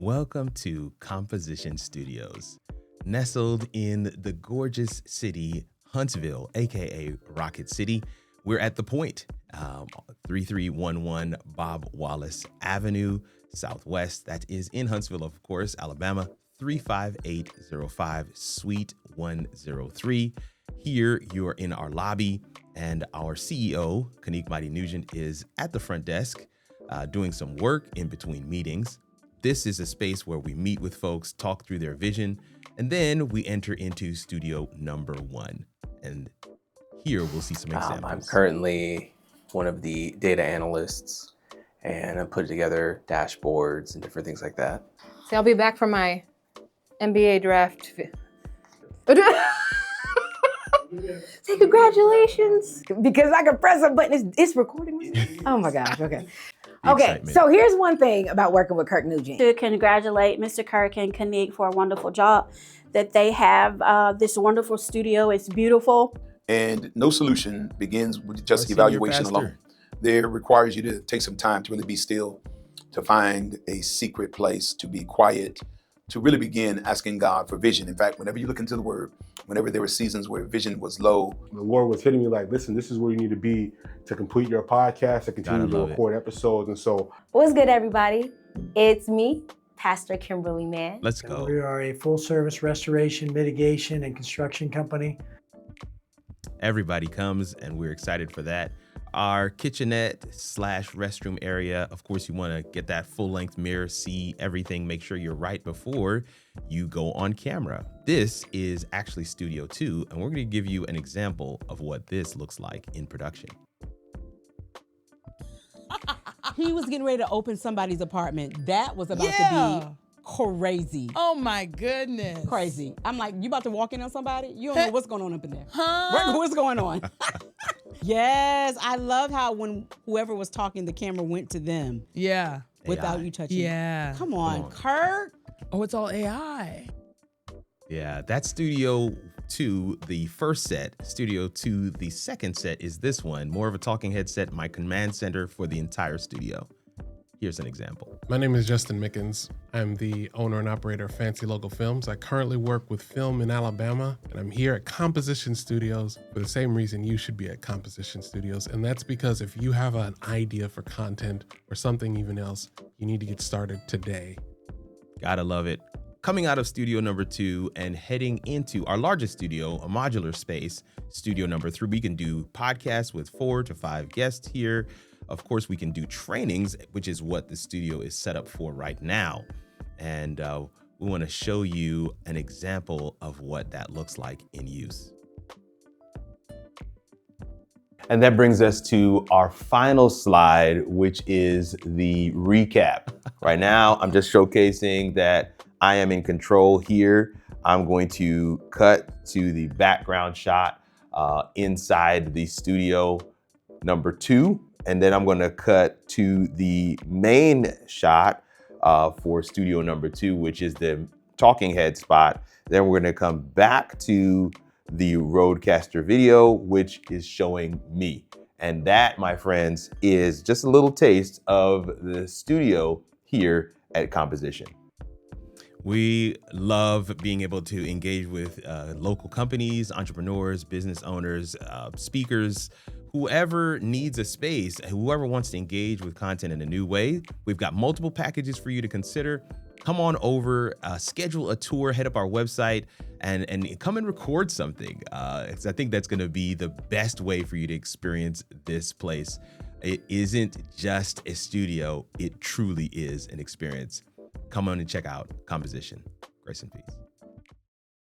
Welcome to Komposition Studios. Nestled in the gorgeous city, Huntsville, aka Rocket City, we're at The Point, 3311 Bob Wallace Avenue, Southwest. That is in Huntsville, of course, Alabama, 35805, Suite 103. Here, you are in our lobby, and our CEO, Kanique Mighty Nugent, is at the front desk doing some work in between meetings. This is a space where we meet with folks, talk through their vision, and then we enter into studio number one. And here we'll see some examples. I'm currently one of the data analysts, and I'm putting together dashboards and different things like that. So I'll be back for my NBA draft. Say congratulations, because I can press a button. It's recording. Oh my gosh. Okay. Okay. So here's one thing about working with Kirk Nugent. To congratulate Mr. Kirk and Kanique for a wonderful job that they have. This wonderful studio. It's beautiful. And no solution begins with just evaluation alone. There requires you to take some time to really be still, to find a secret place, to be quiet, to really begin asking God for vision. In fact, whenever you look into the Word, whenever there were seasons where vision was low, the Lord was hitting me like, listen, this is where you need to be to complete your podcast, to continue to record episodes. And so, what's good, everybody? It's me, Pastor Kimberly Mann. Let's go. We are a full-service restoration, mitigation, and construction company. Everybody comes, and we're excited for that. Our kitchenette / restroom area. Of course, you want to get that full-length mirror, see everything, make sure you're right before you go on camera. This is actually Studio 2, and we're going to give you an example of what this looks like in production. He was getting ready to open somebody's apartment. That was about to be crazy. Oh my goodness. Crazy. I'm like, you about to walk in on somebody? You don't know what's going on up in there. Huh? What's going on? Yes, I love how when whoever was talking, the camera went to them. Yeah. Without you touching. Yeah. Come on, Kirk. Oh, it's all AI. Yeah, that's Studio 2, the first set. Studio 2, the second set is this one. More of a talking head set, my command center for the entire studio. Here's an example. My name is Justin Mickens. I'm the owner and operator of Fancy Logo Films. I currently work with film in Alabama, and I'm here at Komposition Studios for the same reason you should be at Komposition Studios. And that's because if you have an idea for content or something even else, you need to get started today. Gotta love it. Coming out of studio number 2 and heading into our largest studio, a modular space, studio number 3, we can do podcasts with 4 to 5 guests here. Of course, we can do trainings, which is what the studio is set up for right now. And we want to show you an example of what that looks like in use. And that brings us to our final slide, which is the recap. Right now, I'm just showcasing that I am in control here. I'm going to cut to the background shot inside the studio number 2. And then I'm going to cut to the main shot for studio number 2, which is the talking head spot. Then we're going to come back to the Rodecaster video, which is showing me. And that, my friends, is just a little taste of the studio here at Komposition. We love being able to engage with local companies, entrepreneurs, business owners, speakers, whoever needs a space, whoever wants to engage with content in a new way. We've got multiple packages for you to consider. Come on over, schedule a tour, head up our website, and come and record something. I think that's gonna be the best way for you to experience this place. It isn't just a studio, it truly is an experience. Come on and check out Komposition. Grace and peace.